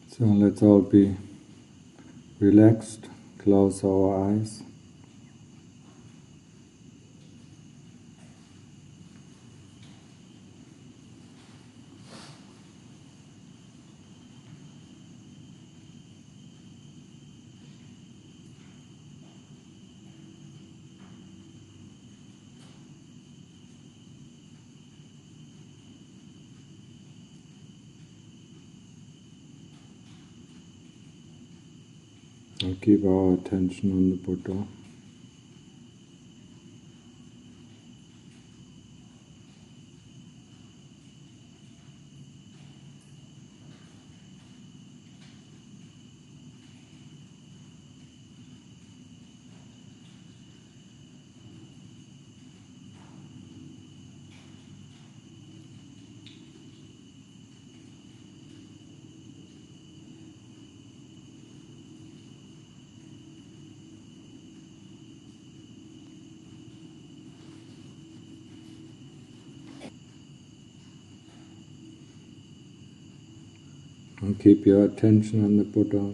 So let's all be relaxed, close our eyes. And keep our attention on the Buddha. And keep your attention on the Buddha.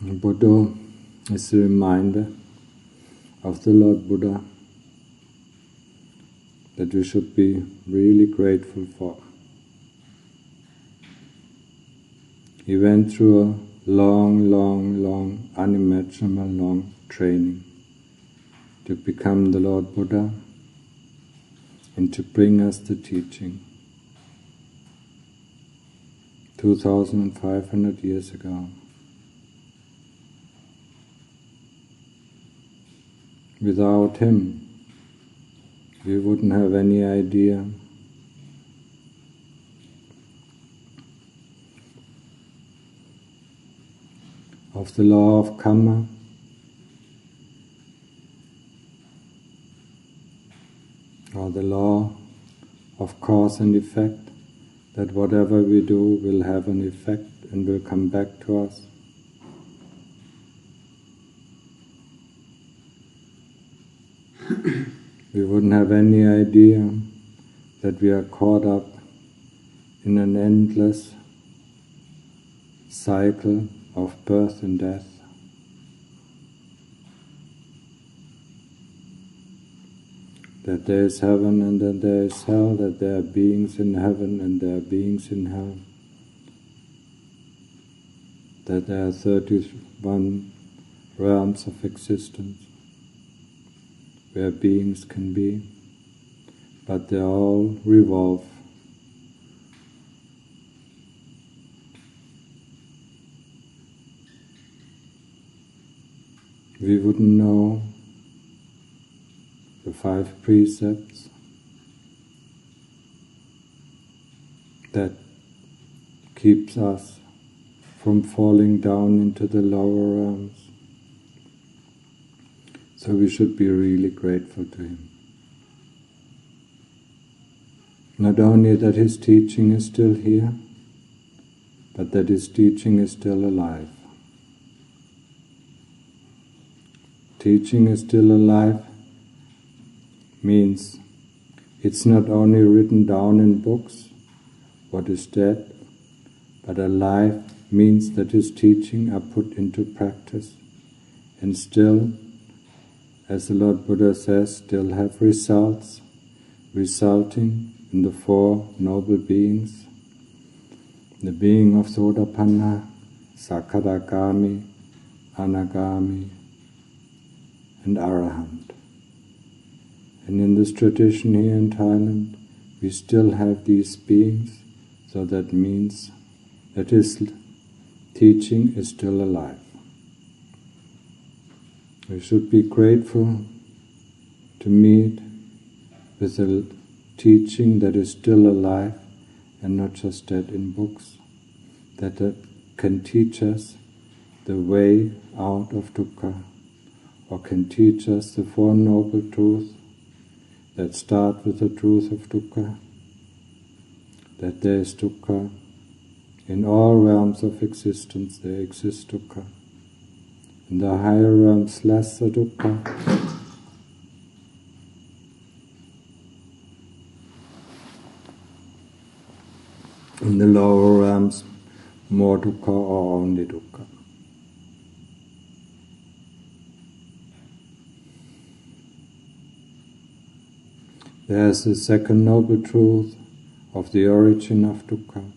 The Buddha is a reminder of the Lord Buddha that we should be really grateful for. He went through a long, unimaginable long training to become the Lord Buddha and to bring us the teaching 2,500 years ago. Without him, we wouldn't have any idea of the law of karma, or the law of cause and effect, that whatever we do will have an effect and will come back to us. We wouldn't have any idea that we are caught up in an endless cycle of birth and death. That there is heaven and that there is hell, that there are beings in heaven and there are beings in hell. That there are 31 realms of existence where beings can be, but they all revolve. We wouldn't know the 5 precepts that keeps us from falling down into the lower realms. So we should be really grateful to him. Not only that his teaching is still here, but that his teaching is still alive. Teaching is still alive means it's not only written down in books, what is dead, but alive means that his teaching are put into practice and still, as the Lord Buddha says, still have results, resulting in the 4 noble beings, the being of Sotapanna, Sakadagami, Anagami, and Arahant. And in this tradition here in Thailand, we still have these beings, so that means that his teaching is still alive. We should be grateful to meet with a teaching that is still alive and not just dead in books, that can teach us the way out of dukkha, or can teach us the 4 noble truths that start with the truth of dukkha, that there is dukkha In all realms of existence there exists dukkha. In the higher realms, lesser dukkha. In the lower realms, more dukkha or only dukkha. There is the second noble truth of the origin of dukkha,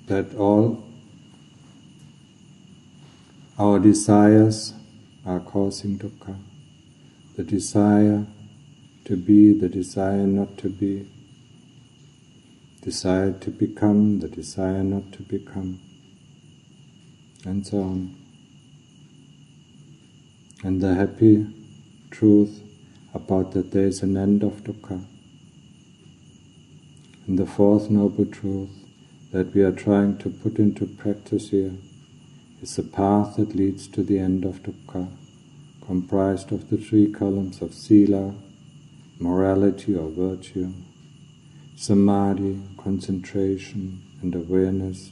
that all our desires are causing dukkha. The desire to be, the desire not to be, desire to become, the desire not to become, and so on. And the happy truth about that there is an end of dukkha. And the fourth noble truth that we are trying to put into practice here is the path that leads to the end of dukkha, comprised of the three columns of sila, morality or virtue, samadhi, concentration and awareness,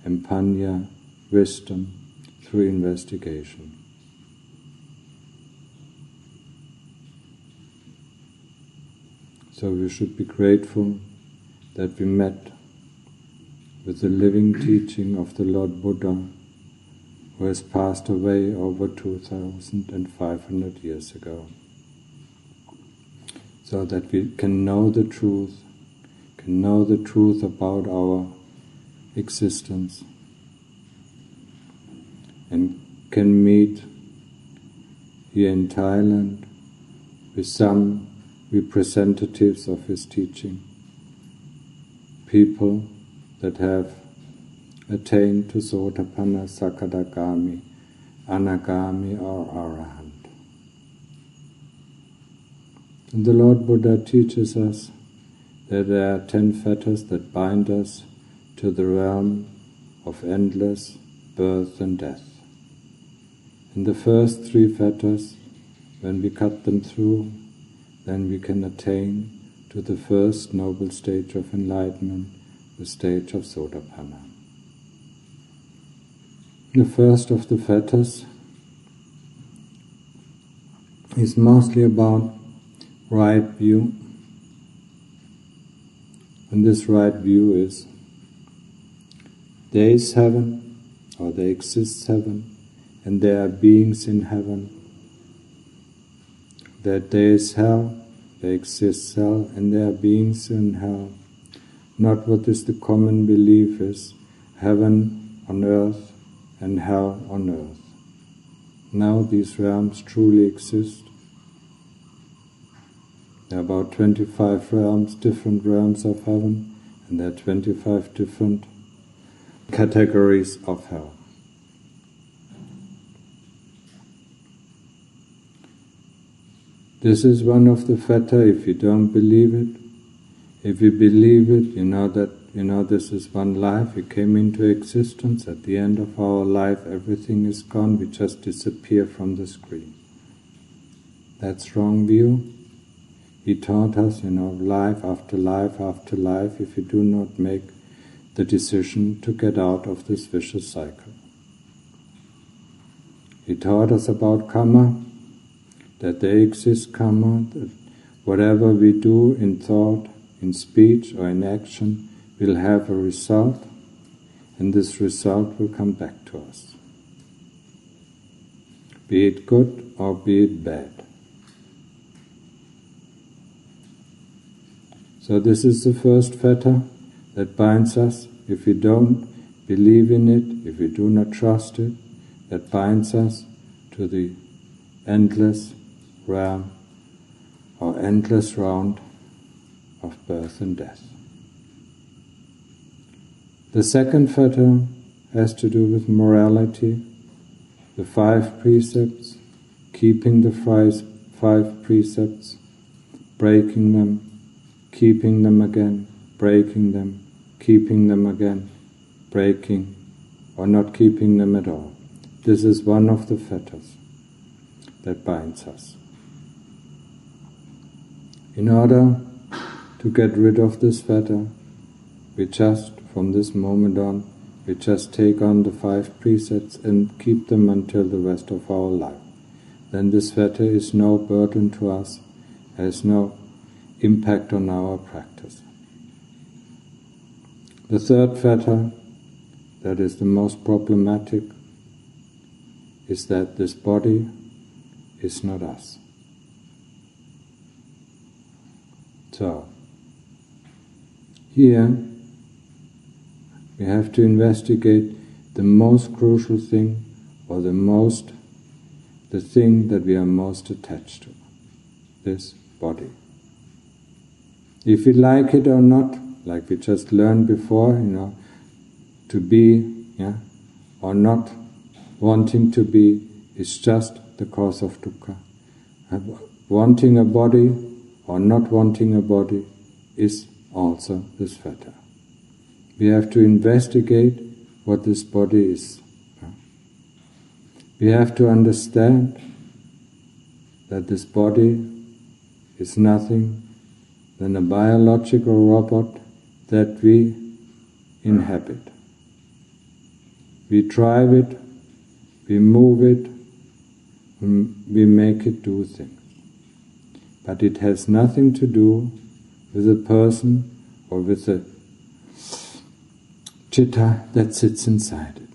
and panya, wisdom, through investigation. So we should be grateful that we met with the living teaching of the Lord Buddha, who has passed away over 2,500 years ago, so that we can know the truth about our existence, and can meet here in Thailand with some representatives of his teaching, people that have attained to Sotapanna, Sakadagami, Anagami or Arahant. And the Lord Buddha teaches us that there are 10 fetters that bind us to the realm of endless birth and death. And the first 3 fetters, when we cut them through, then we can attain to the first noble stage of enlightenment, the stage of Sotapanna. The first of the fetters is mostly about right view. And this right view is, there is heaven, or there exists heaven, and there are beings in heaven. That there is hell, there exists hell, and there are beings in hell. Not what is the common belief is, heaven on earth and hell on earth. Now these realms truly exist. There are about 25 realms, different realms of heaven, and there are 25 different categories of hell. This is one of the fetters if you don't believe it. If you believe it, you know that this is one life. We came into existence. At the end of our life, everything is gone. We just disappear from the screen. That's wrong view. He taught us, life after life after life, if you do not make the decision to get out of this vicious cycle. He taught us about karma, that there exists karma, that whatever we do in thought, in speech or in action will have a result, and this result will come back to us. Be it good or be it bad. So this is the first fetter that binds us. If we don't believe in it, if we do not trust it, that binds us to the endless realm or endless round of birth and death. The second fetter has to do with morality, the 5 precepts, keeping the 5 precepts, breaking them, keeping them again, breaking them, keeping them again, breaking, or not keeping them at all. This is one of the fetters that binds us. In order to get rid of this fetter, we just, from this moment on, we just take on the 5 precepts and keep them until the rest of our life. Then this fetter is no burden to us, has no impact on our practice. The third fetter, that is the most problematic, is that this body is not us. So, here we have to investigate the most crucial thing, or the thing that we are most attached to, this body. If we like it or not, like we just learned before, to be, or not wanting to be, is just the cause of dukkha. Wanting a body or not wanting a body is also this fetter. We have to investigate what this body is. We have to understand that this body is nothing than a biological robot that we inhabit. We drive it, we move it, we make it do things. But it has nothing to do with a person or with the chitta that sits inside it.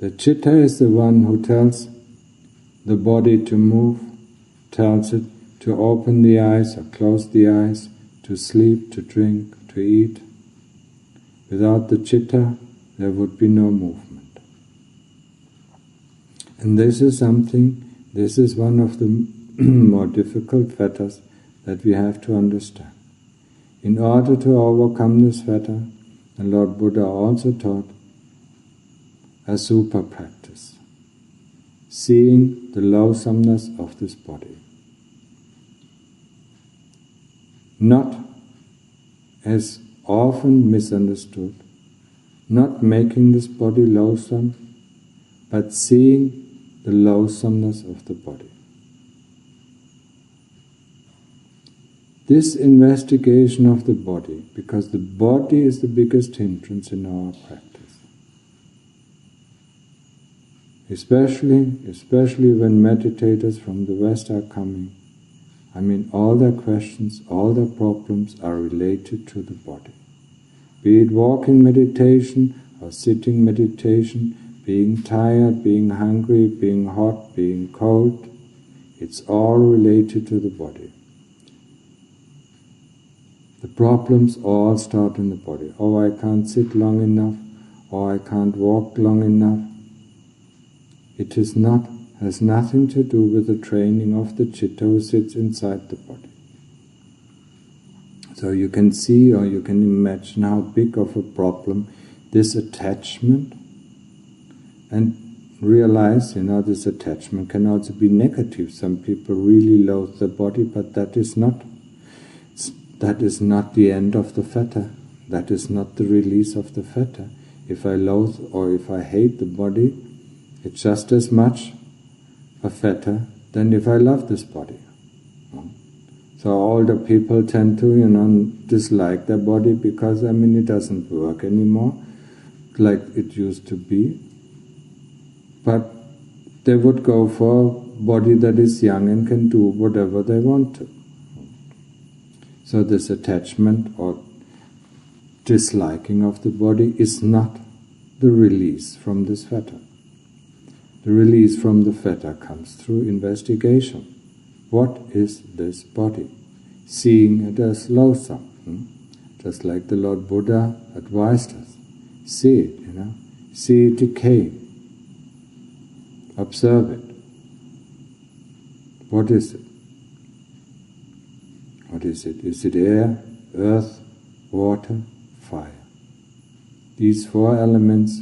The chitta is the one who tells the body to move, tells it to open the eyes or close the eyes, to sleep, to drink, to eat. Without the chitta, there would be no movement. And this is one of the more difficult fetters that we have to understand. In order to overcome this fetter, the Lord Buddha also taught a super practice, seeing the loathsomeness of this body. Not as often misunderstood, not making this body loathsome, but seeing the loathsomeness of the body. This investigation of the body, because the body is the biggest hindrance in our practice. Especially when meditators from the West are coming, all their questions, all their problems are related to the body. Be it walking meditation or sitting meditation, being tired, being hungry, being hot, being cold, it's all related to the body. The problems all start in the body. Oh, I can't sit long enough, or I can't walk long enough. It has nothing to do with the training of the chitta who sits inside the body. So you can see, or you can imagine how big of a problem this attachment, and realize, this attachment can also be negative. Some people really loathe the body, but that is not the end of the fetter. That is not the release of the fetter. If I loathe or if I hate the body, it's just as much a fetter than if I love this body. So older people tend to, dislike their body because, it doesn't work anymore like it used to be. But they would go for a body that is young and can do whatever they want to. So this attachment or disliking of the body is not the release from this fetter. The release from the fetter comes through investigation. What is this body? Seeing it as loathsome. Just like the Lord Buddha advised us. See it, see it decay. Observe it. What is it? What is it? Is it air, earth, water, fire? These 4 elements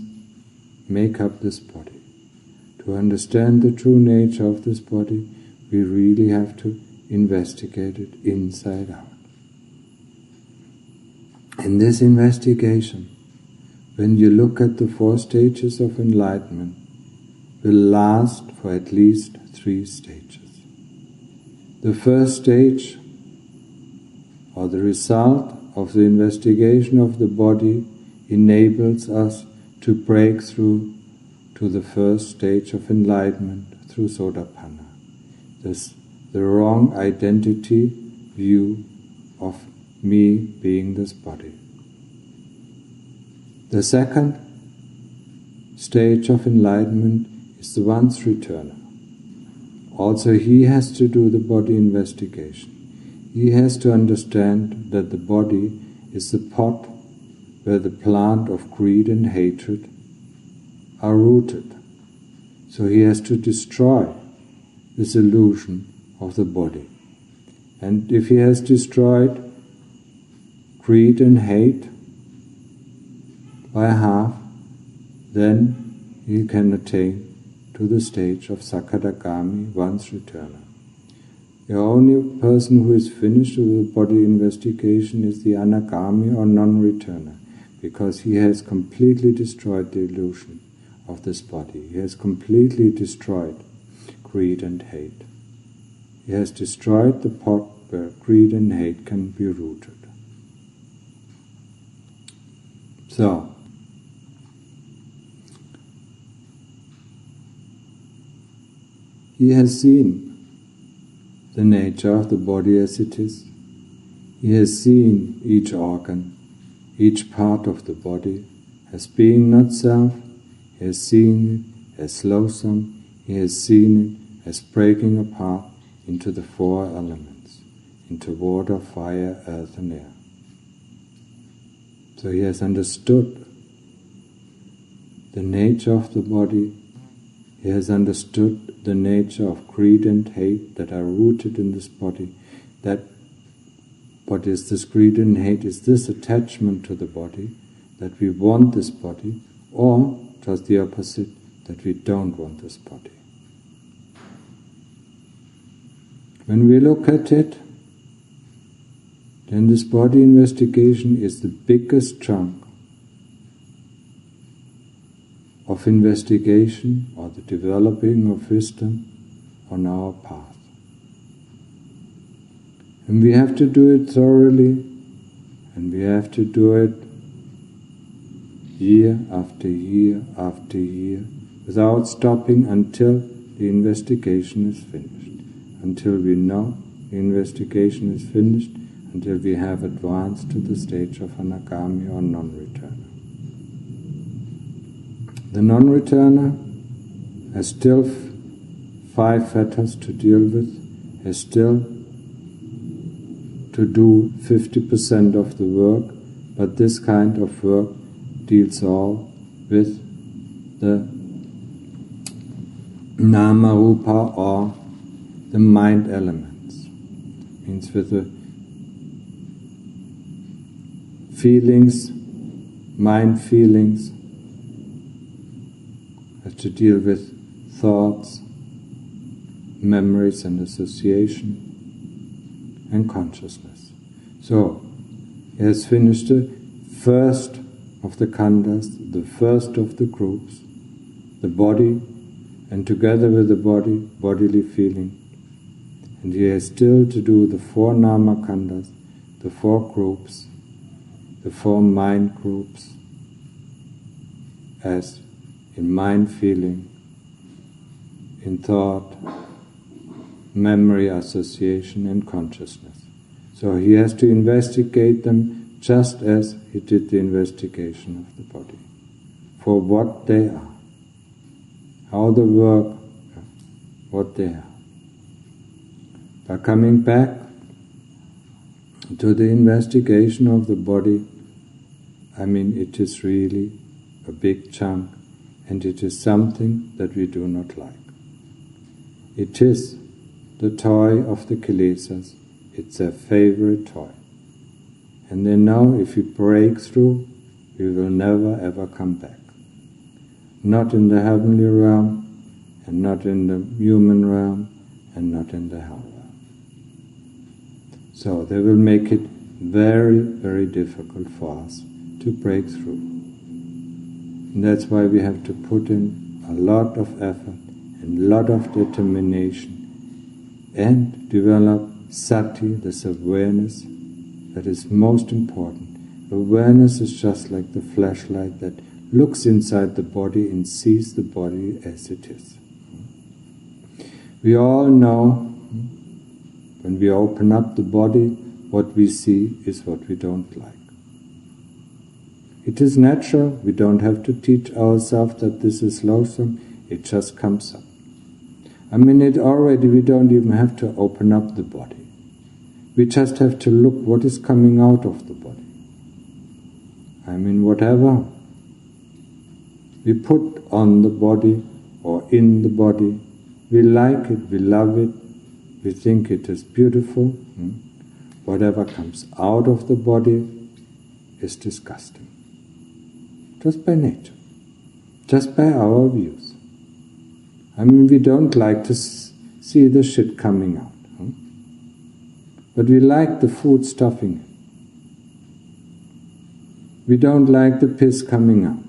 make up this body. To understand the true nature of this body, we really have to investigate it inside out. In this investigation, when you look at the 4 stages of enlightenment, will last for at least 3 stages. The first stage, or the result of the investigation of the body enables us to break through to the first stage of enlightenment through Sotapanna. The wrong identity view of me being this body. The second stage of enlightenment is the once returner. Also he has to do the body investigation. He has to understand that the body is the pot where the plant of greed and hatred are rooted. So he has to destroy this illusion of the body. And if he has destroyed greed and hate by half, then he can attain to the stage of Sakadagami, once returner. The only person who is finished with the body investigation is the Anagami or non-returner, because he has completely destroyed the illusion of this body. He has completely destroyed greed and hate. He has destroyed the pot where greed and hate can be rooted. So, he has seen the nature of the body as it is. He has seen each organ, each part of the body as being not self. He has seen it as loathsome. He has seen it as breaking apart into the four elements, into water, fire, earth and air. So he has understood the nature of the body. He has understood the nature of greed and hate that are rooted in this body. That what is this greed and hate? Is this attachment to the body, that we want this body, or just the opposite, that we don't want this body? When we look at it, then this body investigation is the biggest chunk of investigation or the developing of wisdom on our path. And we have to do it thoroughly, and we have to do it year after year after year, without stopping until the investigation is finished, until we know the investigation is finished, until we have advanced to the stage of Anagami or non-returner. The non-returner has still 5 fetters to deal with, has still to do 50% of the work, but this kind of work deals all with the nama rupa or the mind elements, means with the feelings, mind feelings, have to deal with thoughts, memories and association, and consciousness. So, he has finished the first of the khandhas, the first of the groups, the body, and together with the body, bodily feeling. And he has still to do the 4 nama khandhas, the 4 groups, the 4 mind groups, as in mind feeling, in thought, memory, association and consciousness. So he has to investigate them just as he did the investigation of the body, for what they are, how they work, what they are. By coming back to the investigation of the body, it is really a big chunk, and it is something that we do not like. It is the toy of the kilesas. It's their favorite toy. And they know if we break through, we will never ever come back. Not in the heavenly realm, and not in the human realm, and not in the hell realm. So they will make it very, very difficult for us to break through. And that's why we have to put in a lot of effort and a lot of determination and develop sati, this awareness, that is most important. Awareness is just like the flashlight that looks inside the body and sees the body as it is. We all know when we open up the body, what we see is what we don't like. It is natural, we don't have to teach ourselves that this is loathsome, it just comes up. I mean, we don't even have to open up the body. We just have to look what is coming out of the body. I mean, whatever we put on the body or in the body, we like it, we love it, we think it is beautiful. Whatever comes out of the body is disgusting. Just by nature, just by our views. I mean, we don't like to see the shit coming out. But we like the food stuffing it. We don't like the piss coming out.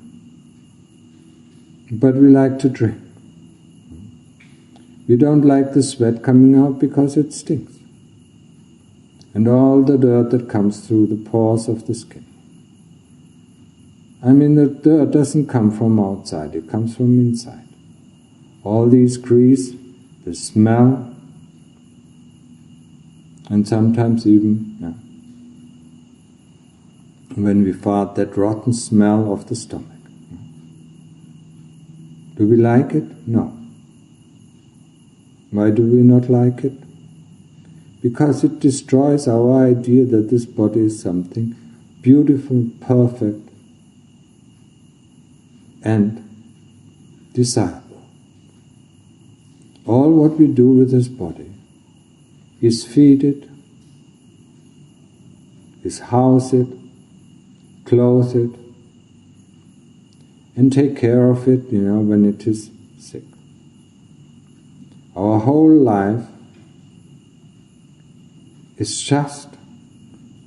But we like to drink. We don't like the sweat coming out because it stinks. And all the dirt that comes through the pores of the skin. I mean, the dirt doesn't come from outside, it comes from inside. All these grease, the smell, and sometimes even, when we fart, that rotten smell of the stomach. Do we like it? No. Why do we not like it? Because it destroys our idea that this body is something beautiful, perfect, and desirable. All what we do with this body is feed it, is house it, clothe it, and take care of it, when it is sick. Our whole life is just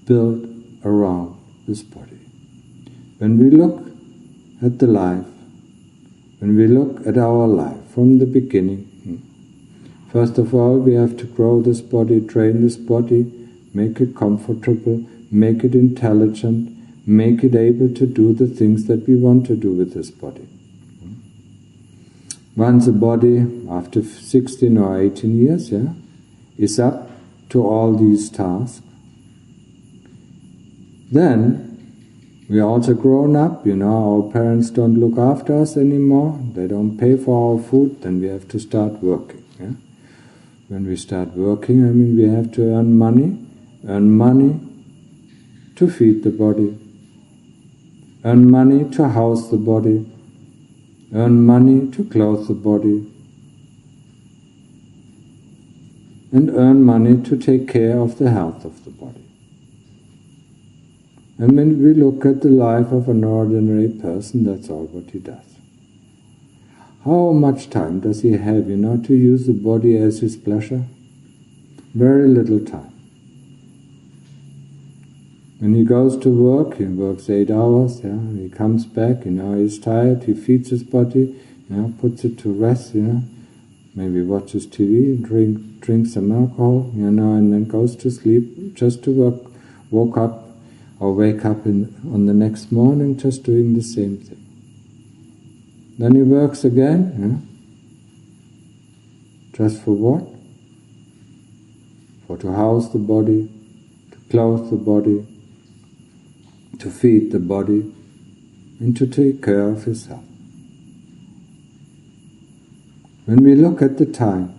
built around this body. When we look at the life, when we look at our life from the beginning, first of all, we have to grow this body, train this body, make it comfortable, make it intelligent, make it able to do the things that we want to do with this body. Once a body, after 16 or 18 years, is up to all these tasks, then we are also grown up, our parents don't look after us anymore, they don't pay for our food, then we have to start working. When we start working, we have to earn money to feed the body, earn money to house the body, earn money to clothe the body, and earn money to take care of the health of the body. And when we look at the life of an ordinary person, that's all what he does. How much time does he have, to use the body as his pleasure? Very little time. When he goes to work, he works 8 hours, he comes back, he's tired, he feeds his body, puts it to rest, maybe watches TV, drinks some alcohol, and then goes to sleep, just to wake up on the next morning, just doing the same thing. Then he works again, just for what? For to house the body, to clothe the body, to feed the body, and to take care of his health. When we look at the time,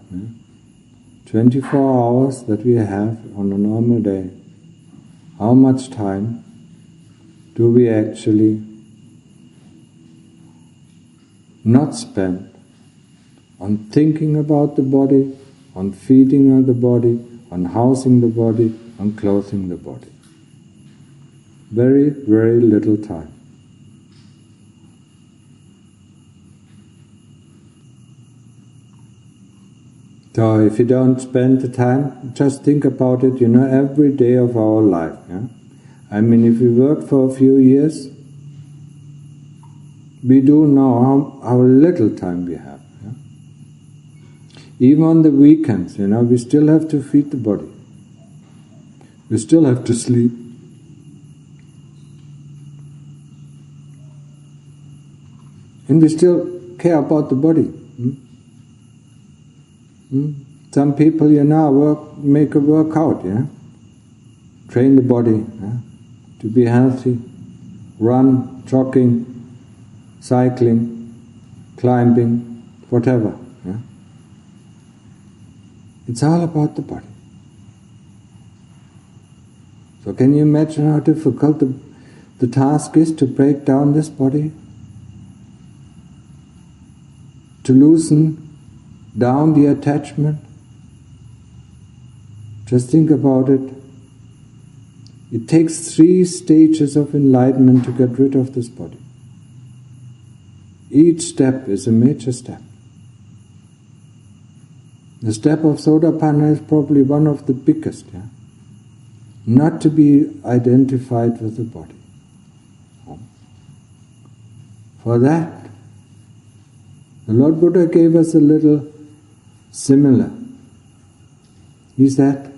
24 hours that we have on a normal day, how much time do we actually not spend on thinking about the body, on feeding the body, on housing the body, on clothing the body? Very, very little time. So if you don't spend the time, just think about it, every day of our life. If we work for a few years, we do know how little time we have. Even on the weekends, we still have to feed the body. We still have to sleep. And we still care about the body. Some people, make a workout, train the body to be healthy, run, jogging, cycling, climbing, whatever. It's all about the body. So can you imagine how difficult the task is to break down this body? To loosen down the attachment? Just think about it. It takes 3 stages of enlightenment to get rid of this body. Each step is a major step. The step of Sotapanna is probably one of the biggest, not to be identified with the body. For that, the Lord Buddha gave us a little similar. He said,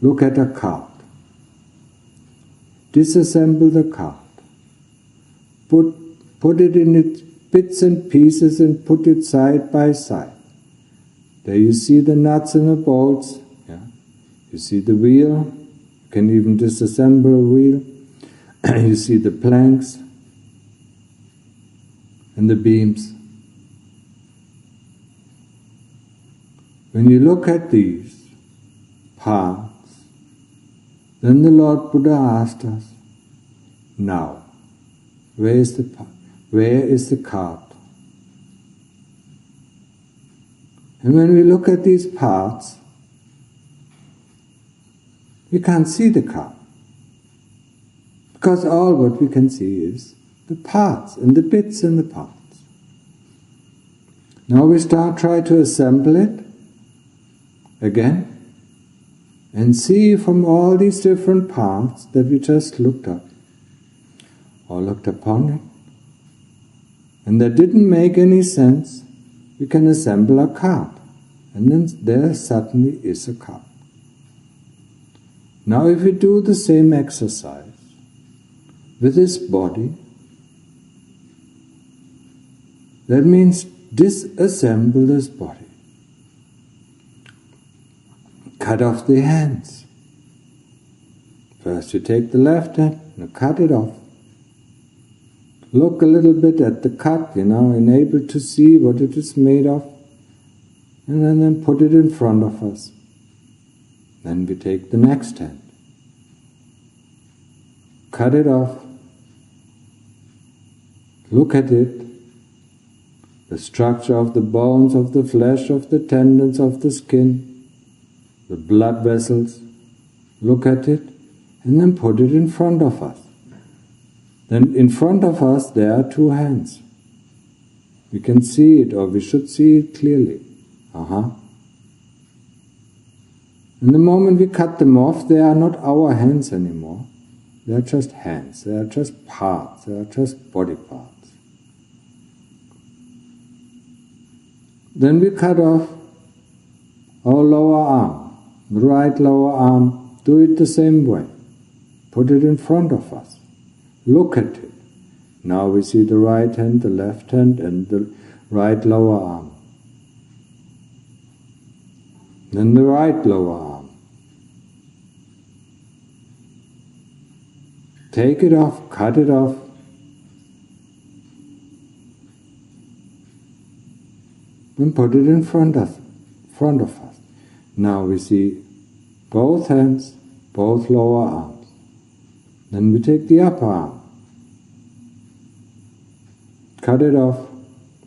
look at a card. Disassemble the card. Put it in its bits and pieces and put it side by side. There you see the nuts and the bolts. You see the wheel. You can even disassemble a wheel. You see the planks and the beams. When you look at these parts, then the Lord Buddha asked us, now, where is the card? And when we look at these parts, we can't see the card. Because all what we can see is the parts and the bits and the parts. Now we try to assemble it again and see from all these different parts that we just looked at or looked upon it, and that didn't make any sense, we can assemble a card, and then there suddenly is a card. Now if we do the same exercise with this body, that means disassemble this body. Cut off the hands. First you take the left hand and cut it off. Look a little bit at the cut, enabled to see what it is made of, and then put it in front of us. Then we take the next hand. Cut it off. Look at it. The structure of the bones, of the flesh, of the tendons, of the skin, the blood vessels. Look at it and then put it in front of us. Then in front of us there are 2 hands. We can see it, or we should see it clearly. And the moment we cut them off, they are not our hands anymore. They are just hands, they are just parts, they are just body parts. Then we cut off our lower arm, the right lower arm. Do it the same way. Put it in front of us. Look at it. Now we see the right hand, the left hand, and the right lower arm. Then the right lower arm. Take it off, cut it off. And put it in front of us. Now we see both hands, both lower arms. Then we take the upper arm. Cut it off,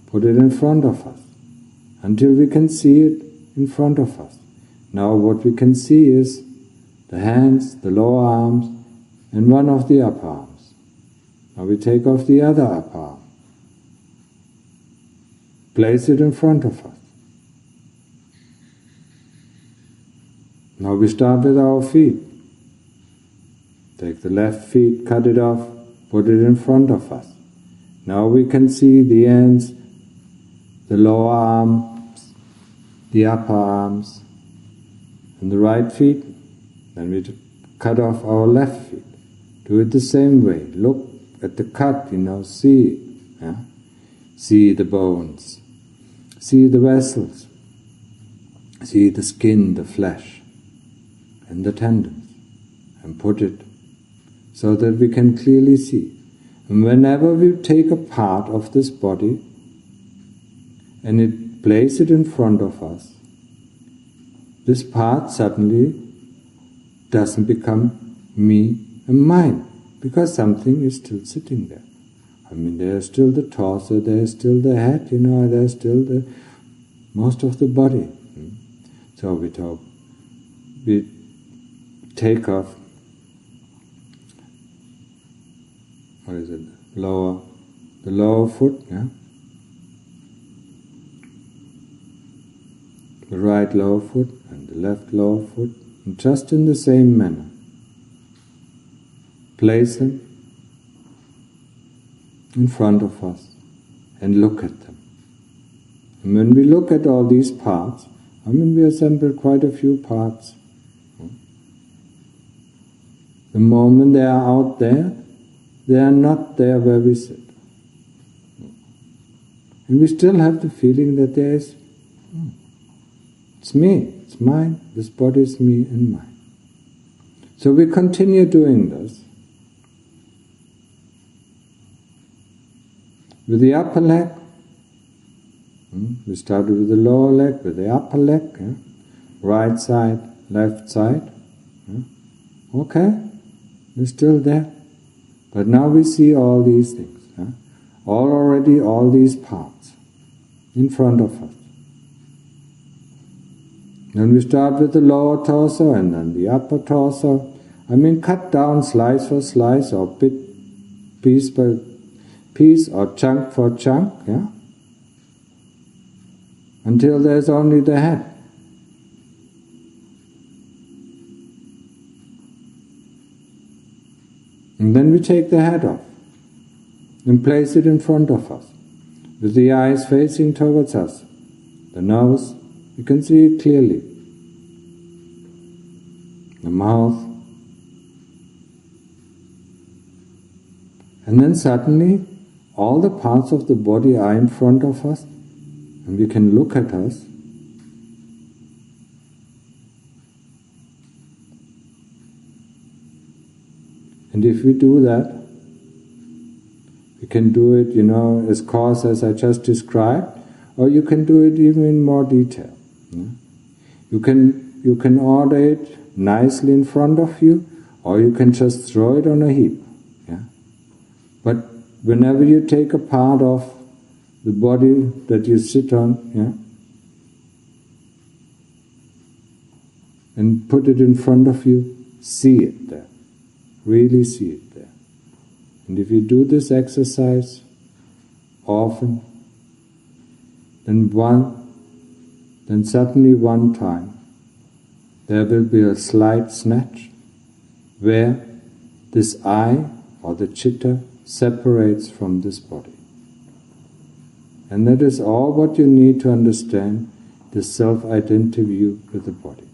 put it in front of us, until we can see it in front of us. Now what we can see is the hands, the lower arms, and one of the upper arms. Now we take off the other upper arm. Place it in front of us. Now we start with our feet. Take the left feet, cut it off, put it in front of us. Now we can see the ends, the lower arms, the upper arms, and the right feet. Then we cut off our left feet. Do it the same way. Look at the cut, see it. Yeah? See the bones, see the vessels, see the skin, the flesh, and the tendons, and put it so that we can clearly see. And whenever we take a part of this body and place it in front of us, this part suddenly doesn't become me and mine, because something is still sitting there. I mean, there's still the torso, there's still the head, there's still the most of the body. So we take off, the lower foot, yeah? The right lower foot and the left lower foot, and just in the same manner, place them in front of us and look at them. And when we look at all these parts, I mean, we assemble quite a few parts. The moment they are out there, they are not there where we sit. And we still have the feeling that there is, it's me, it's mine, this body is me and mine. So we continue doing this. With the upper leg, we started with the lower leg, with the upper leg, right side, left side. Okay, we're still there. But now we see all these things, all these parts in front of us. Then we start with the lower torso and then the upper torso. I mean, cut down slice for slice, or piece by piece, or chunk for chunk, until there's only the head. And then we take the head off and place it in front of us, with the eyes facing towards us. The nose, you can see it clearly. The mouth. And then suddenly, all the parts of the body are in front of us, and we can look at us. And if we do that, we can do it, as coarse as I just described, or you can do it even in more detail. You can order it nicely in front of you, or you can just throw it on a heap. But whenever you take a part of the body that you sit on, and put it in front of you, see it there. Really see it there. And if you do this exercise often, then suddenly one time there will be a slight snatch where this I, or the chitta, separates from this body. And that is all what you need to understand the self-identity view with the body.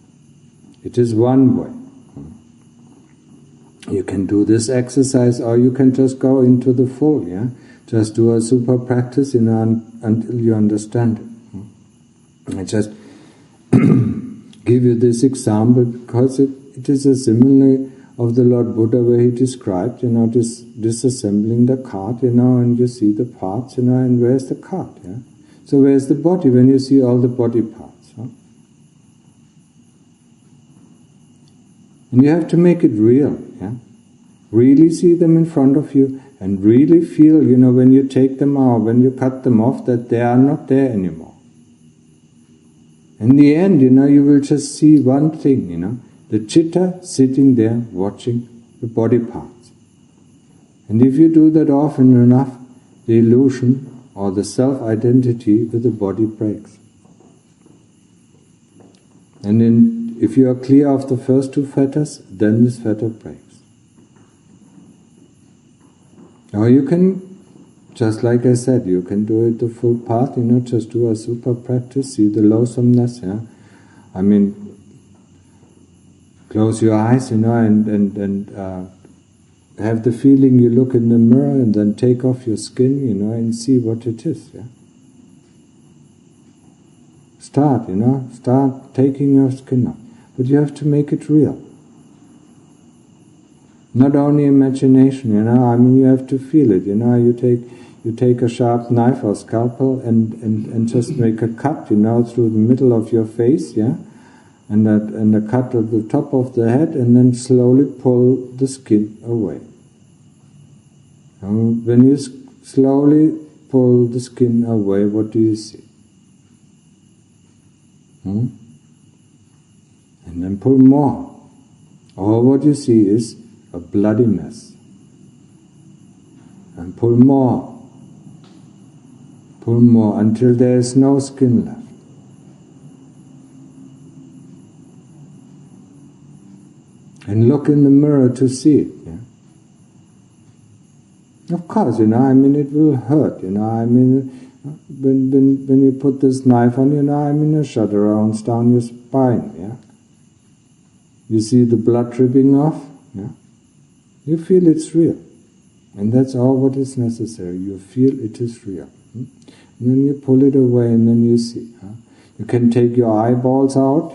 It is one way. You can do this exercise, or you can just go into the full, Just do a super practice until you understand it. I just give you this example because it is a simile of the Lord Buddha where he described, disassembling the cart, and you see the parts, and where's the cart, So where's the body when you see all the body parts, And you have to make it real, Really see them in front of you, and really feel, when you take them out, when you cut them off, that they are not there anymore. In the end, you will just see one thing, the chitta sitting there watching the body parts. And if you do that often enough, the illusion or the self-identity with the body breaks. And if you are clear of the first two fetters, then this fetter breaks. Or you can, just like I said, you can do it the full path, just do a super practice, see the loathsomeness, I mean, close your eyes, and have the feeling you look in the mirror and then take off your skin, and see what it is. Yeah? Start taking your skin off. But you have to make it real. Not only imagination, you have to feel it. You take a sharp knife or scalpel and just make a cut, through the middle of your face, yeah, and a cut at the top of the head, and then slowly pull the skin away. When you slowly pull the skin away, what do you see? And then pull more. All what you see is a bloody mess. And pull more until there is no skin left. And look in the mirror to see it. Yeah? Of course, it will hurt. When you put this knife on, a shudder runs down your spine. Yeah? You see the blood dripping off. Yeah? You feel it's real. And that's all what is necessary. You feel it is real. And then you pull it away and then you see. You can take your eyeballs out,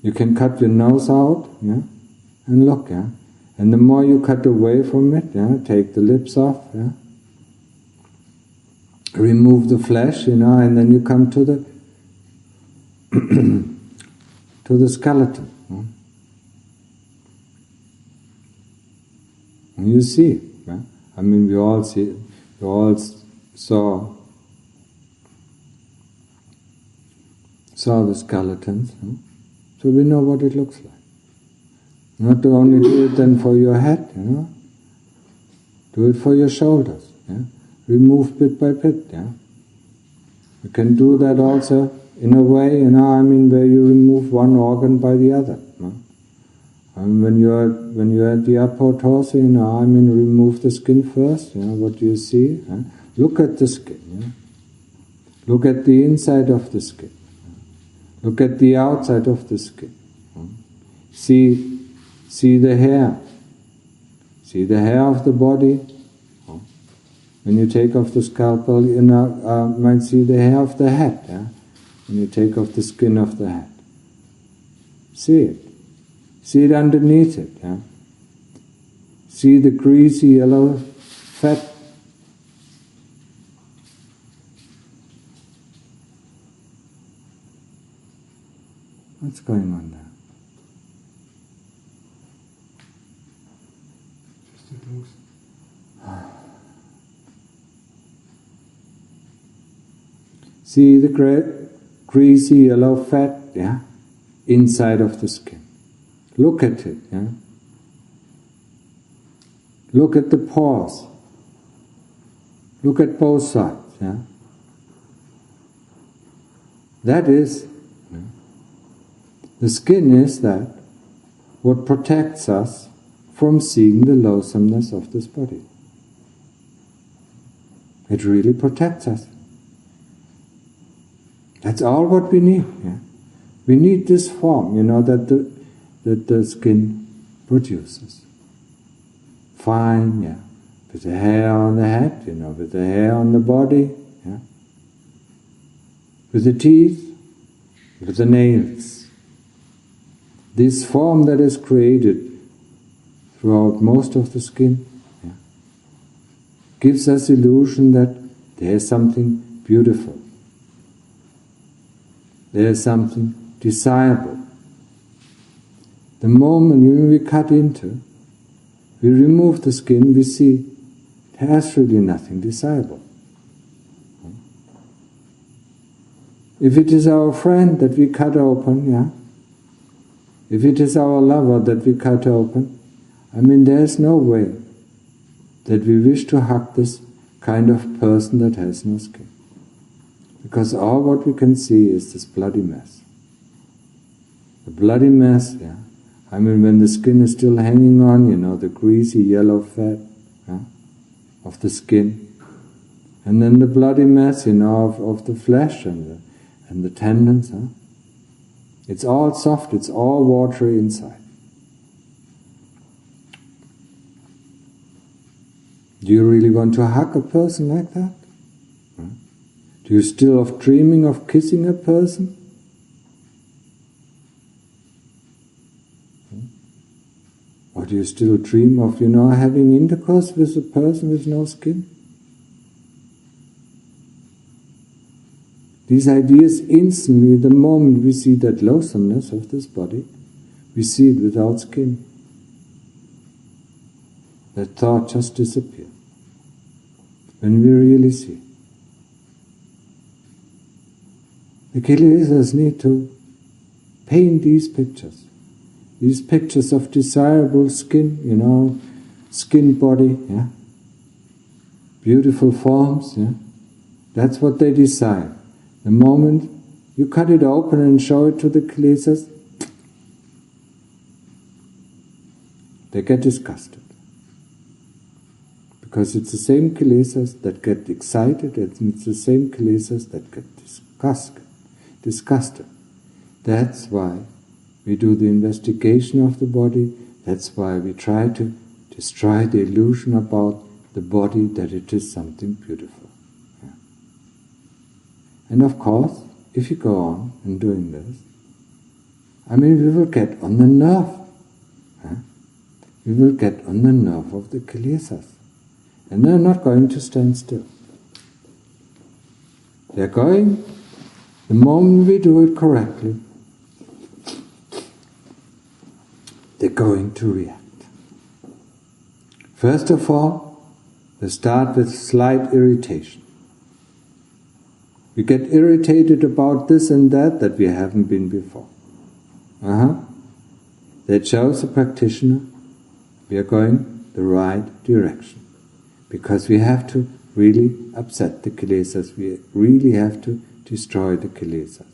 You can cut your nose out, and look, And the more you cut away from it, take the lips off, Remove the flesh, and then you come to the to the skeleton. And you see, we all see, we all saw the skeletons, so we know what it looks like. Not to only do it then for your head, do it for your shoulders, remove bit by bit, You can do that also in a way, where you remove one organ by the other. When you're at the upper torso, remove the skin first. What do you see? Look at the skin. Look at the inside of the skin. Look at the outside of the skin. See the hair. See the hair of the body. When you take off the scalpel, might see the hair of the head. When you take off the skin of the head, see it. See it underneath it. See the greasy yellow fat. What's going on there? Just it looks. See the greasy yellow fat, inside of the skin. Look at it, Look at the pores. Look at both sides, That is, the skin is that what protects us from seeing the loathsomeness of this body. It really protects us. That's all what we need. We need this form, that the skin produces. Fine, with the hair on the head, with the hair on the body, with the teeth, with the nails. This form that is created throughout most of the skin gives us illusion that there is something beautiful. There is something desirable. The moment we cut into, we remove the skin, we see there's really nothing desirable. If it is our friend that we cut open, if it is our lover that we cut open, there's no way that we wish to hug this kind of person that has no skin. Because all what we can see is this bloody mess. The bloody mess, when the skin is still hanging on, the greasy yellow fat of the skin. And then the bloody mess, of the flesh and the tendons. It's all soft, it's all watery inside. Do you really want to hug a person like that? Do you still of dreaming of kissing a person? Or do you still dream of, having intercourse with a person with no skin? These ideas instantly, the moment we see that loathsomeness of this body, we see it without skin. That thought just disappears. When we really see. The kilesas need to paint these pictures of desirable skin, skin body, beautiful forms, That's what they desire. The moment you cut it open and show it to the kilesas, they get disgusted. Because it's the same kilesas that get excited, and it's the same kilesas that get disgusted. That's why we do the investigation of the body. That's why we try to destroy the illusion about the body, that it is something beautiful. And of course, if you go on in doing this, we will get on the nerve. We will get on the nerve of the kilesas. And they're not going to stand still. They're going, the moment we do it correctly, they're going to react. First of all, they start with slight irritation. We get irritated about this and that we haven't been before. That shows the practitioner we are going the right direction. Because we have to really upset the kilesas, we really have to destroy the kilesas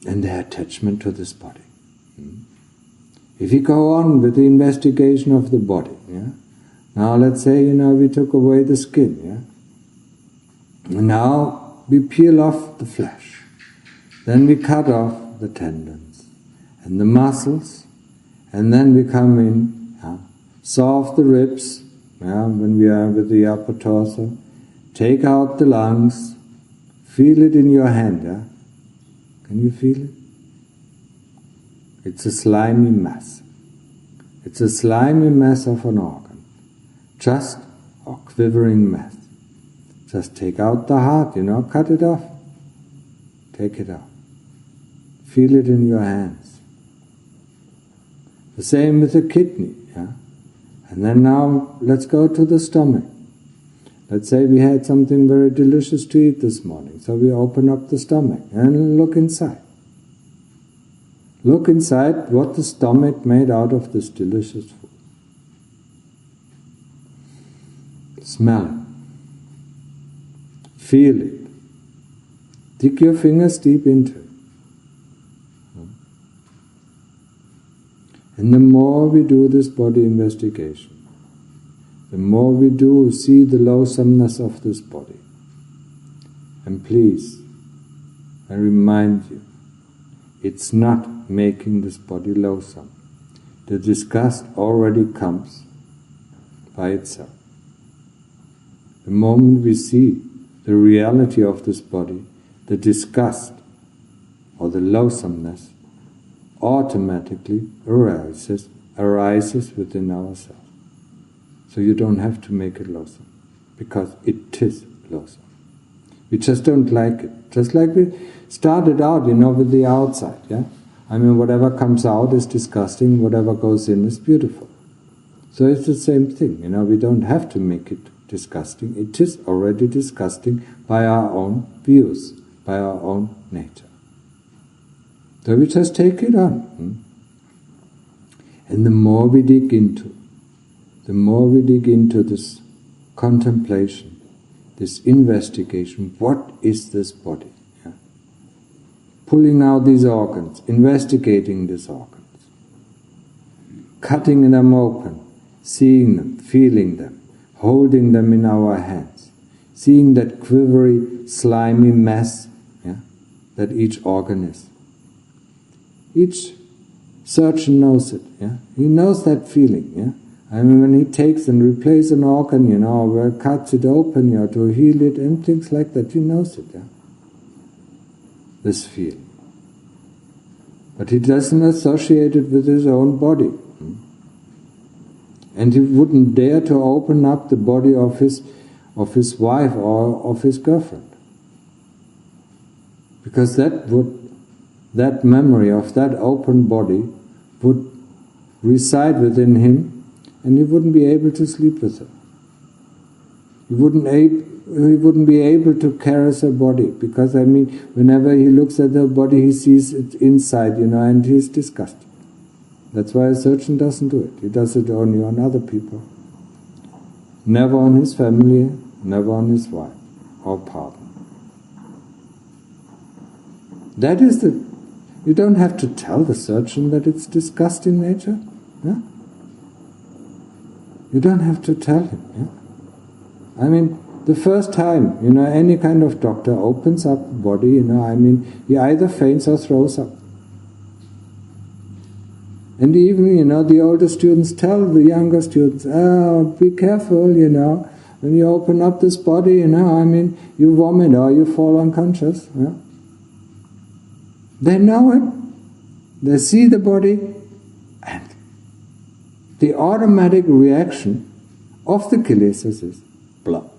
and their attachment to this body. If you go on with the investigation of the body, now let's say, we took away the skin, and now we peel off the flesh, then we cut off the tendons and the muscles, and then we come in, saw off the ribs, when we are with the upper torso, take out the lungs, feel it in your hand, Can you feel it? It's a slimy mass. It's a slimy mass of an organ, just a quivering mass. Just take out the heart, cut it off. Take it out. Feel it in your hands. The same with the kidney, And then now, let's go to the stomach. Let's say we had something very delicious to eat this morning, so we open up the stomach and look inside. Look inside what the stomach made out of this delicious food. Smell it. Feel it. Dig your fingers deep into it. And the more we do this body investigation, the more we do see the loathsomeness of this body. And please, I remind you, it's not making this body loathsome. The disgust already comes by itself. The moment we see the reality of this body, the disgust or the loathsomeness automatically arises within ourselves. So you don't have to make it loathsome, because it is loathsome. We just don't like it. Just like we started out, with the outside, whatever comes out is disgusting, whatever goes in is beautiful. So it's the same thing, we don't have to make it disgusting. It is already disgusting by our own views, by our own nature. So we just take it on. And the more we dig into this contemplation, this investigation, what is this body? Pulling out these organs, investigating these organs, cutting them open, seeing them, feeling them, holding them in our hands, seeing that quivery, slimy mess that each organ is. Each surgeon knows it. He knows that feeling. I mean, when he takes and replaces an organ, where cuts it open, to heal it and things like that, he knows it, this feel. But he doesn't associate it with his own body. And he wouldn't dare to open up the body of his wife or of his girlfriend. Because that memory of that open body would reside within him, and he wouldn't be able to sleep with her. He wouldn't be able to caress her body, because whenever he looks at her body, he sees it inside, and he's disgusted. That's why a surgeon doesn't do it. He does it only on other people. Never on his family, never on his wife or partner. That is you don't have to tell the surgeon that it's disgusting nature. Yeah? You don't have to tell him. Yeah? The first time, any kind of doctor opens up the body, he either faints or throws up. And even, the older students tell the younger students, be careful, when you open up this body, you vomit or you fall unconscious. Yeah? They know it. They see the body, and the automatic reaction of the kilesas is blood.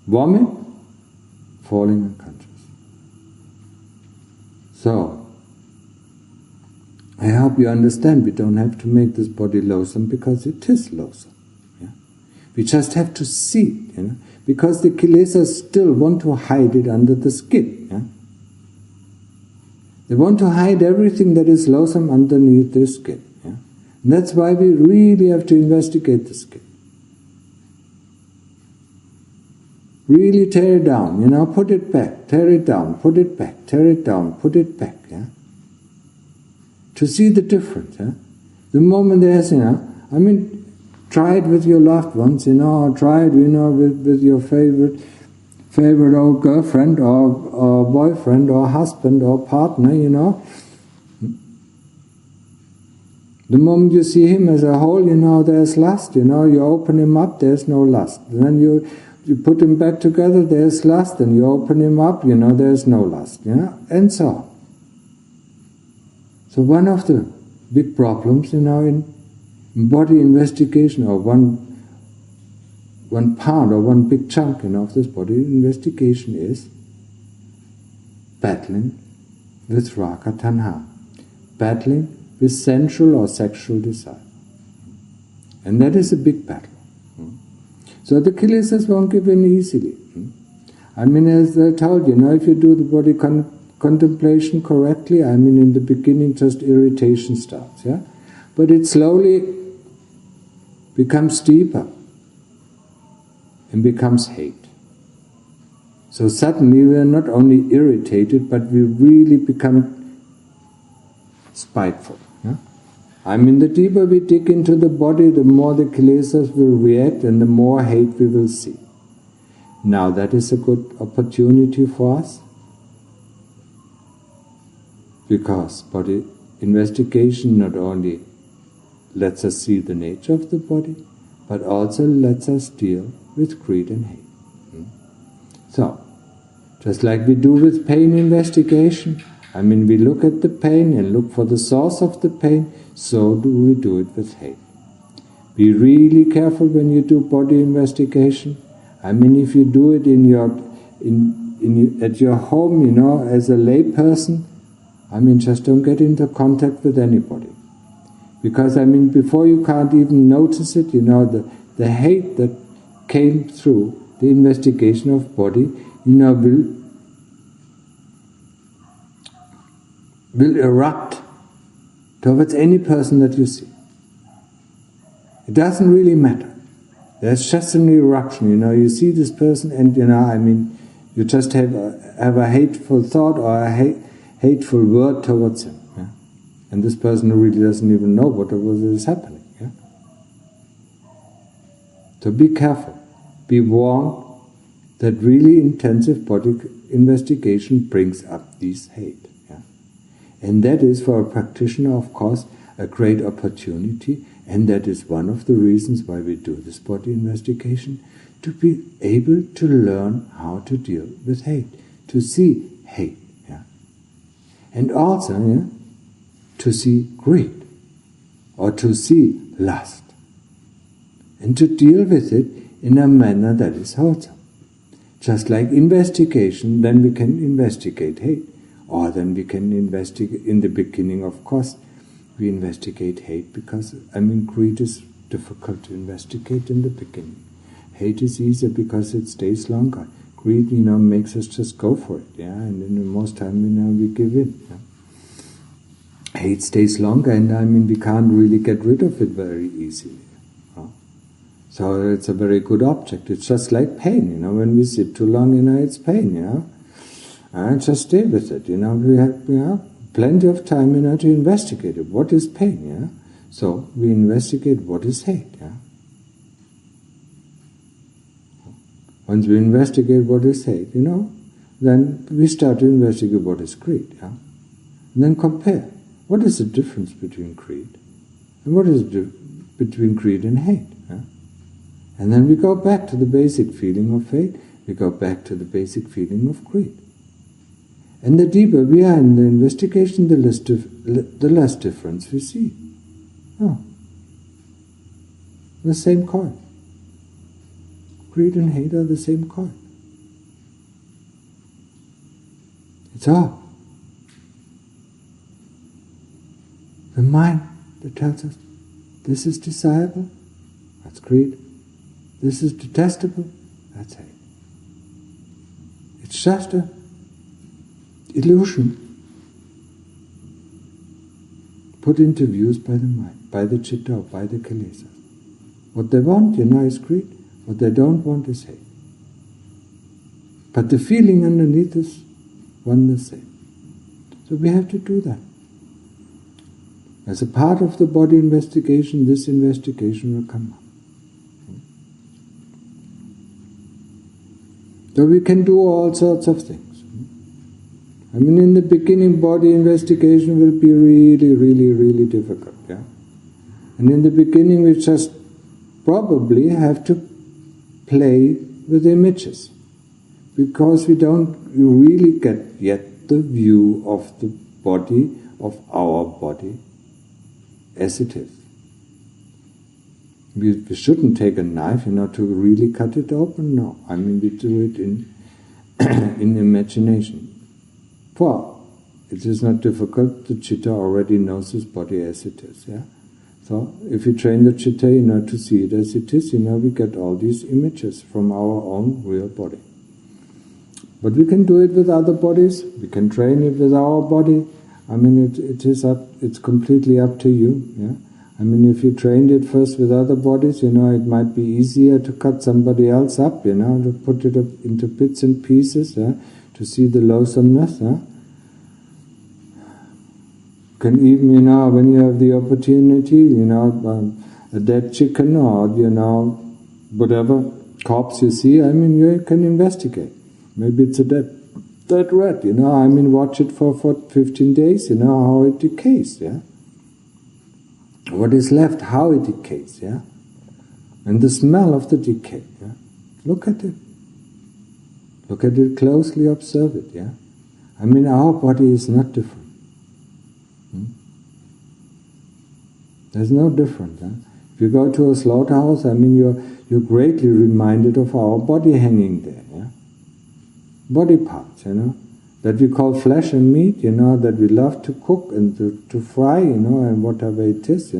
Vomit, falling unconscious. So, I hope you understand we don't have to make this body loathsome, because it is loathsome. Yeah? We just have to see it, because the kilesas still want to hide it under the skin. Yeah? They want to hide everything that is loathsome underneath the skin. Yeah? And that's why we really have to investigate the skin. Really tear it down, put it back, tear it down, put it back, tear it down, put it back, to see the difference. The moment there's, try it with your loved ones, or try it, with your favorite old girlfriend or boyfriend or husband or partner, The moment you see him as a whole, there's lust, you open him up, there's no lust. And then you put him back together, there's lust, and you open him up, there's no lust, and so on. So one of the big problems, in body investigation, or one part or one big chunk, of this body investigation is battling with raga tanha, battling with sensual or sexual desire. And that is a big battle. So the kilesas won't give in easily. As I told you, if you do the body contemplation correctly, in the beginning just irritation starts, but it slowly becomes deeper and becomes hate. So suddenly we are not only irritated, but we really become spiteful. The deeper we dig into the body, the more the kilesas will react and the more hate we will see. Now that is a good opportunity for us, because body investigation not only lets us see the nature of the body, but also lets us deal with greed and hate. So, just like we do with pain investigation, we look at the pain and look for the source of the pain, so do we do it with hate. Be really careful when you do body investigation. If you do it at your home, as a lay person, just don't get into contact with anybody. Because, before you can't even notice it, the hate that came through the investigation of body, will erupt towards any person that you see. It doesn't really matter. There's just an eruption, you see this person and, you just have a hateful thought or a hateful word towards him. Yeah? And this person really doesn't even know what is happening. Yeah? So be careful. Be warned that really intensive body investigation brings up this hate. Yeah? And that is, for a practitioner, of course, a great opportunity, and that is one of the reasons why we do this body investigation, to be able to learn how to deal with hate, to see hate, and also to see greed, or to see lust, and to deal with it in a manner that is wholesome. Just like investigation, then we can investigate hate, or then we can investigate, in the beginning of course, we investigate hate because, greed is difficult to investigate in the beginning. Hate is easier because it stays longer. Greed, makes us just go for it, and then most time, we give in. Hate stays longer, and we can't really get rid of it very easily. So it's a very good object. It's just like pain, when we sit too long, it's pain, and just stay with it, we have plenty of time, to investigate it. What is pain, So we investigate what is hate, Once we investigate what is hate, then we start to investigate what is greed, And then compare. What is the difference between greed? And what is between greed and hate? And then we go back to the basic feeling of hate, we go back to the basic feeling of greed. And the deeper we are in the investigation, the less difference we see. The same coin. Greed and hate are the same coin. It's all the mind that tells us this is desirable, that's greed. This is detestable, that's hate. It's just an illusion put into views by the mind, by the chitta, or by the kilesas. What they want, is greed. What they don't want is hate. But the feeling underneath is one the same. So we have to do that. As a part of the body investigation, this investigation will come up. So we can do all sorts of things. In the beginning, body investigation will be really, really, really difficult. And in the beginning, we just probably have to play with images, because we don't really get yet the view of the body, of our body, as it is. We shouldn't take a knife, to really cut it open. No, we do it in imagination. For it is not difficult. The chitta already knows this body as it is. So if you train the chitta, to see it as it is, we get all these images from our own real body. But we can do it with other bodies. We can train it with our body. It's completely up to you. If you trained it first with other bodies, it might be easier to cut somebody else up, to put it up into bits and pieces, to see the loathsomeness. You can even, when you have the opportunity, a dead chicken or, whatever corpse you see, you can investigate. Maybe it's a dead rat, watch it for 15 days, how it decays, What is left, how it decays, And the smell of the decay, Look at it. Look at it closely, observe it, Our body is not different. There's no difference, If you go to a slaughterhouse, you're greatly reminded of our body hanging there, Body parts, that we call flesh and meat, that we love to cook and to fry, and whatever it is,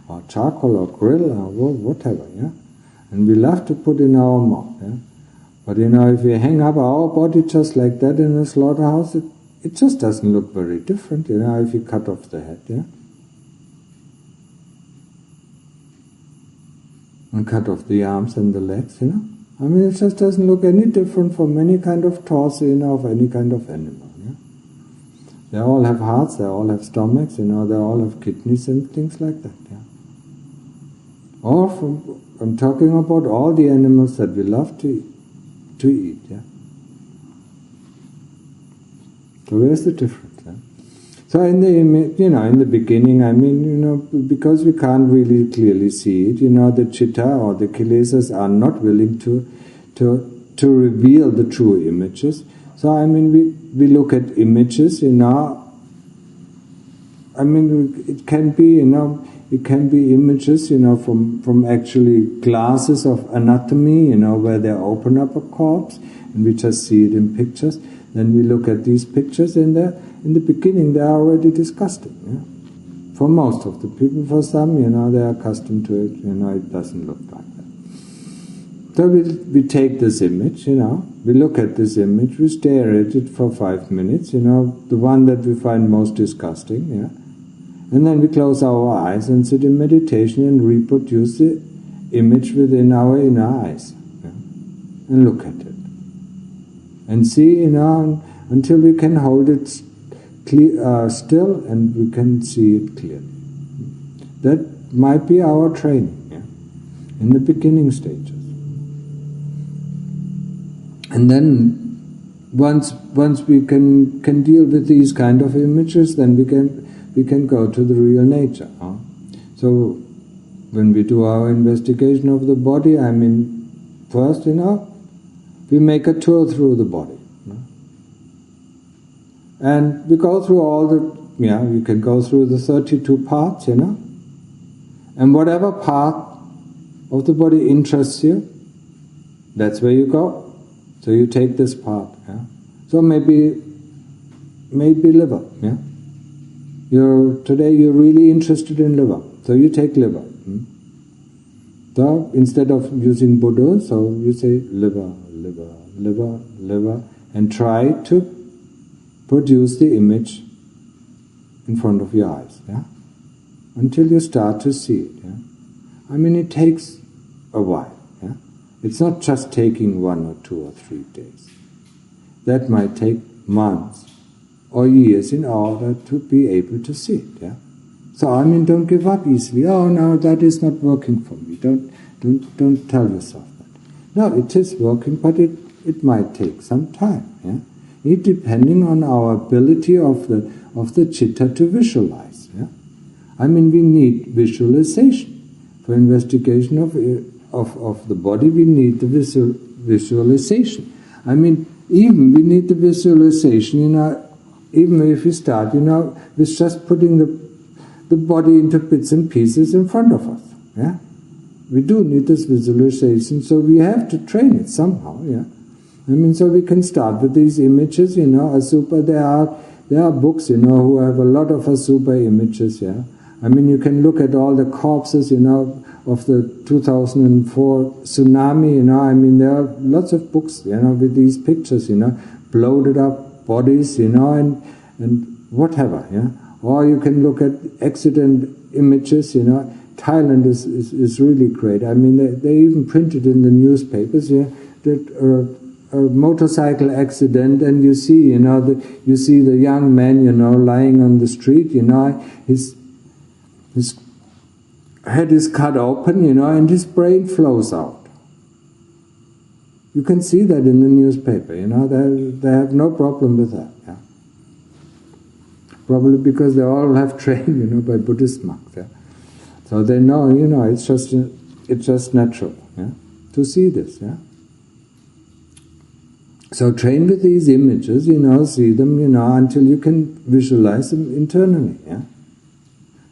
or charcoal or grill or whatever, And we love to put in our mouth, But if we hang up our body just like that in a slaughterhouse, it just doesn't look very different, if you cut off the head, And cut off the arms and the legs, it just doesn't look any different from any kind of torso, of any kind of animal. They all have hearts, they all have stomachs, they all have kidneys and things like that. I'm talking about all the animals that we love to eat. So where's the difference? So in the image, in the beginning, because we can't really clearly see it, the chitta or the kilesas are not willing to reveal the true images. So we look at images, it can be, it can be images, from actually classes of anatomy, where they open up a corpse and we just see it in pictures. Then we look at these pictures and in the beginning they are already disgusting. Yeah? For most of the people, for some, they are accustomed to it, it doesn't look like that. So we take this image, we look at this image, we stare at it for 5 minutes, the one that we find most disgusting, yeah? And then we close our eyes and sit in meditation and reproduce the image within our inner eyes, yeah? And look at it. And see, until we can hold it still and we can see it clearly. That might be our training, yeah? In the beginning stages. And then once we can deal with these kind of images, then we can go to the real nature. Huh? So when we do our investigation of the body, first, we make a tour through the body. And we go through all you can go through the 32 parts, and whatever part of the body interests you, that's where you go. So you take this part, yeah. So maybe liver, yeah. Today you're really interested in liver, so you take liver. Hmm? So instead of using Buddha, so you say liver, liver, liver, liver, and try to produce the image in front of your eyes, yeah, until you start to see it. Yeah? It takes a while. Yeah? It's not just taking 1 or 2 or 3 days. That might take months or years in order to be able to see it. Yeah? So don't give up easily. Oh no, that is not working for me. Don't tell yourself that. No, it is working, but it might take some time. Yeah? It depending on our ability of the chitta to visualize. Yeah? We need visualization for investigation of the body. We need the visualization. Even we need the visualization. Even if we start, with just putting the body into bits and pieces in front of us. Yeah, we do need this visualization. So we have to train it somehow. Yeah. So we can start with these images, Asupa. There are books, who have a lot of Asupa images, yeah. You can look at all the corpses, of the 2004 tsunami, there are lots of books, with these pictures, bloated up bodies, and whatever, yeah. Or you can look at accident images, Thailand is really great. They even printed in the newspapers, yeah, that a motorcycle accident, and you see, you see the young man, lying on the street, his head is cut open, and his brain flows out. You can see that in the newspaper, they have no problem with that. Yeah? Probably because they all have trained, by Buddhist monks. Yeah? So they know, it's just natural, yeah, to see this. Yeah. So train with these images, see them, until you can visualize them internally. Yeah.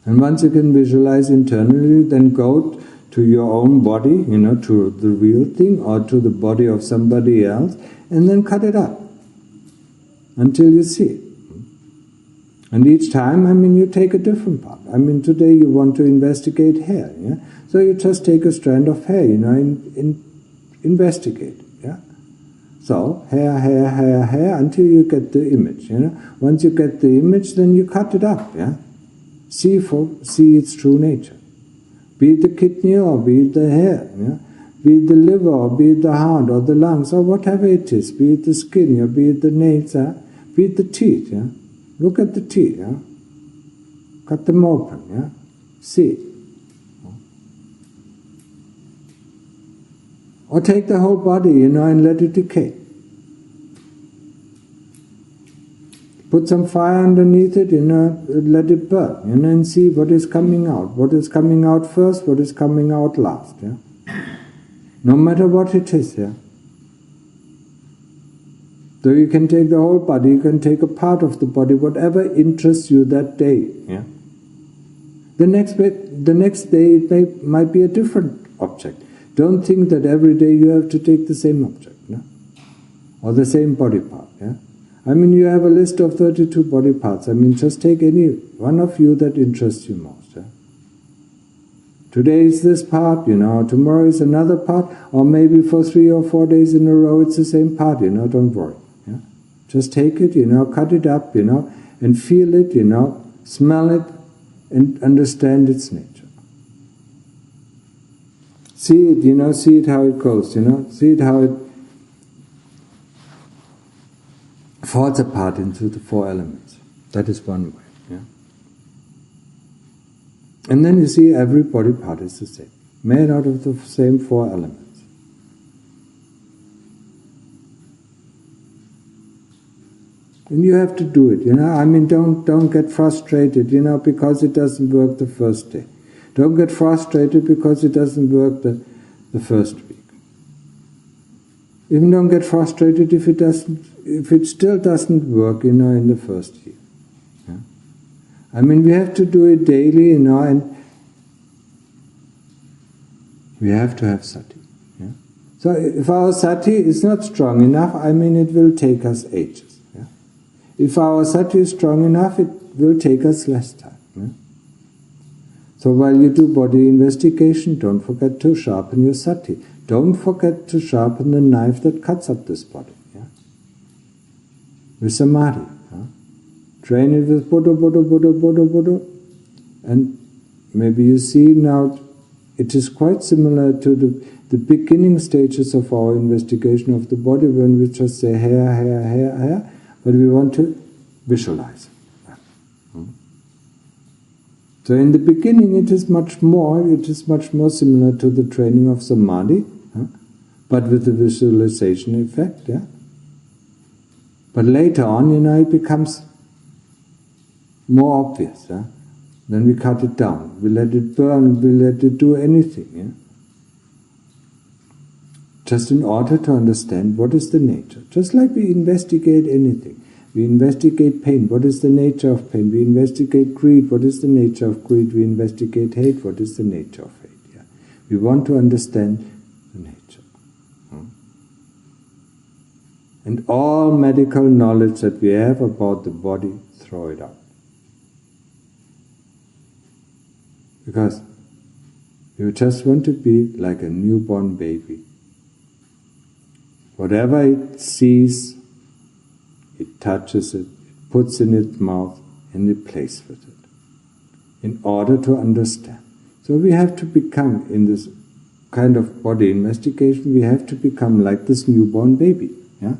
And once you can visualize internally, then go to your own body, to the real thing, or to the body of somebody else, and then cut it up until you see it. And each time, you take a different part. Today you want to investigate hair, yeah? So you just take a strand of hair, investigate, yeah? So, hair, until you get the image, Once you get the image, then you cut it up, yeah? See its true nature. Be it the kidney or be it the hair, yeah? Be it the liver or be it the heart or the lungs or whatever it is. Be it the skin or be it the nails, be it the teeth, yeah? Look at the teeth, yeah? Cut them open, yeah? See it. Or take the whole body, and let it decay. Put some fire underneath it, let it burn, and see what is coming out. What is coming out first, what is coming out last, yeah? No matter what it is, yeah? So you can take the whole body, you can take a part of the body, whatever interests you that day, yeah? The next day it might be a different object. Don't think that every day you have to take the same object, no? Or the same body part, yeah? I mean, you have a list of 32 body parts. I mean, just take any one of you that interests you most, yeah? Today is this part, tomorrow is another part, or maybe for 3 or 4 days in a row it's the same part, don't worry, yeah? Just take it, cut it up, and feel it, smell it, and understand its nature. See it, see it how it goes, see it how it falls apart into the 4 elements. That is one way, yeah. And then you see every body part is the same, made out of the same 4 elements. And you have to do it, I mean, don't get frustrated, because it doesn't work the first day. Don't get frustrated because it doesn't work the first week. Even don't get frustrated if it still doesn't work, in the first year. Yeah? I mean, we have to do it daily, and we have to have sati. Yeah? So if our sati is not strong enough, I mean, it will take us ages. Yeah? If our sati is strong enough, it will take us less time. Yeah? So while you do body investigation, don't forget to sharpen your sati. Don't forget to sharpen the knife that cuts up this body. Yeah? With samadhi. Huh? Train it with Buddha, Buddha, Buddha, Buddha, Buddha. And maybe you see now it is quite similar to the beginning stages of our investigation of the body, when we just say hair, hair, hair, hair, but we want to visualize. So in the beginning it is much more similar to the training of samadhi, but with the visualization effect, yeah. But later on, it becomes more obvious, yeah. Then we cut it down, we let it burn, we let it do anything, yeah. Just in order to understand what is the nature. Just like we investigate anything. We investigate pain, what is the nature of pain? We investigate greed, what is the nature of greed? We investigate hate, what is the nature of hate? Yeah. We want to understand the nature. And all medical knowledge that we have about the body, throw it out. Because you just want to be like a newborn baby. Whatever it sees, it touches it, it puts in its mouth, and it plays with it, in order to understand. So we have to become, in this kind of body investigation, we have to become like this newborn baby, yeah?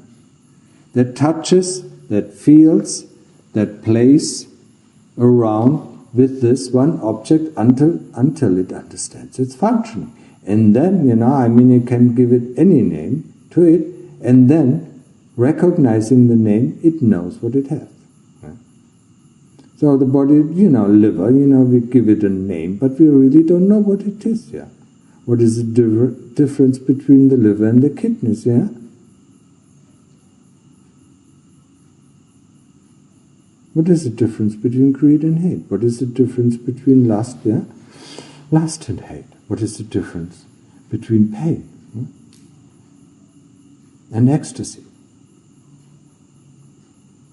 That touches, that feels, that plays around with this one object until it understands its functioning. And then, you can give it any name to it, and then recognizing the name, it knows what it has. Right? So the body, liver, we give it a name, but we really don't know what it is, yeah. What is the difference between the liver and the kidneys, yeah? What is the difference between greed and hate? What is the difference between lust, yeah? Lust and hate. What is the difference between pain and ecstasy?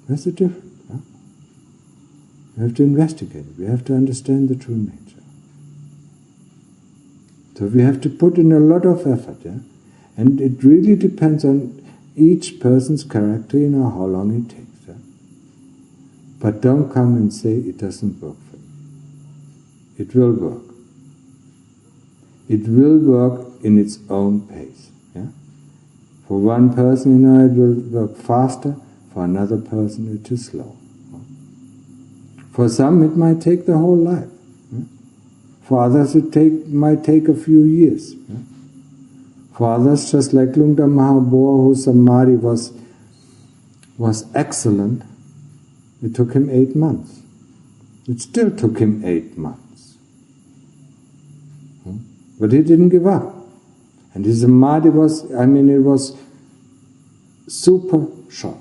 What's the difference? Huh? We have to investigate it. We have to understand the true nature. So we have to put in a lot of effort, yeah? And it really depends on each person's character, how long it takes. Yeah? But don't come and say it doesn't work for you. It will work. It will work in its own pace. Yeah? For one person, it will work faster. For another person, it is slow. For some, it might take the whole life. For others, it might take a few years. For others, just like Lungta Mahabodhi, whose samadhi was excellent, It took him 8 months. It still took him 8 months. But he didn't give up. And his samadhi was, it was super sharp.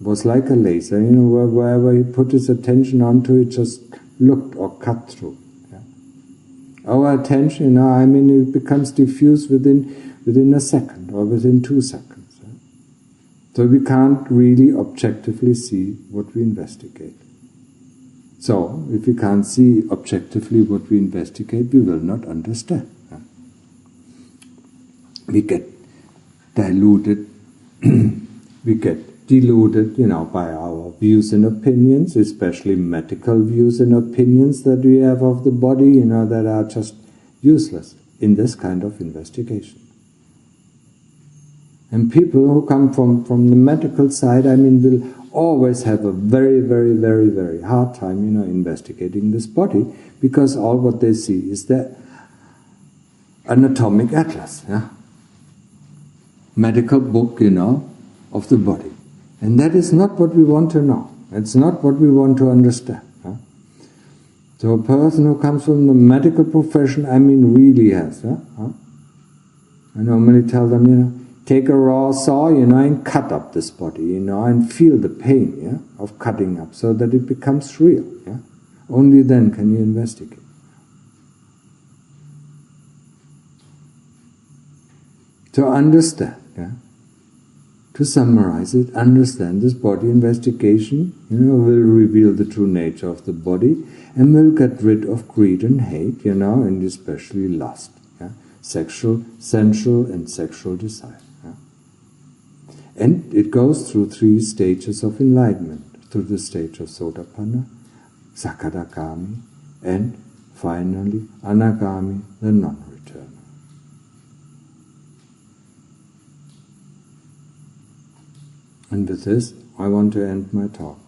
It was like a laser, wherever he put his attention onto, it just looked or cut through. Yeah. Our attention, it becomes diffuse within a second or within 2 seconds. Yeah. So we can't really objectively see what we investigate. So, if we can't see objectively what we investigate, we will not understand. Yeah. We get diluted, we get deluded, by our views and opinions, especially medical views and opinions that we have of the body, that are just useless in this kind of investigation. And people who come from the medical side, will always have a very, very, very, very hard time, investigating this body, because all what they see is the anatomic atlas, medical book, of the body. And that is not what we want to know. It's not what we want to understand. So a person who comes from the medical profession, really has. I normally tell them, take a raw saw, and cut up this body, and feel the pain, of cutting up, so that it becomes real. Only then can you investigate. To understand, to summarize it, understand this body investigation, will reveal the true nature of the body, and will get rid of greed and hate, and especially lust, sexual, sensual, and sexual desire. And it goes through 3 stages of enlightenment, through the stage of Sotapanna, Sakadagami, and finally Anagami, the non-returner. And with this, I want to end my talk.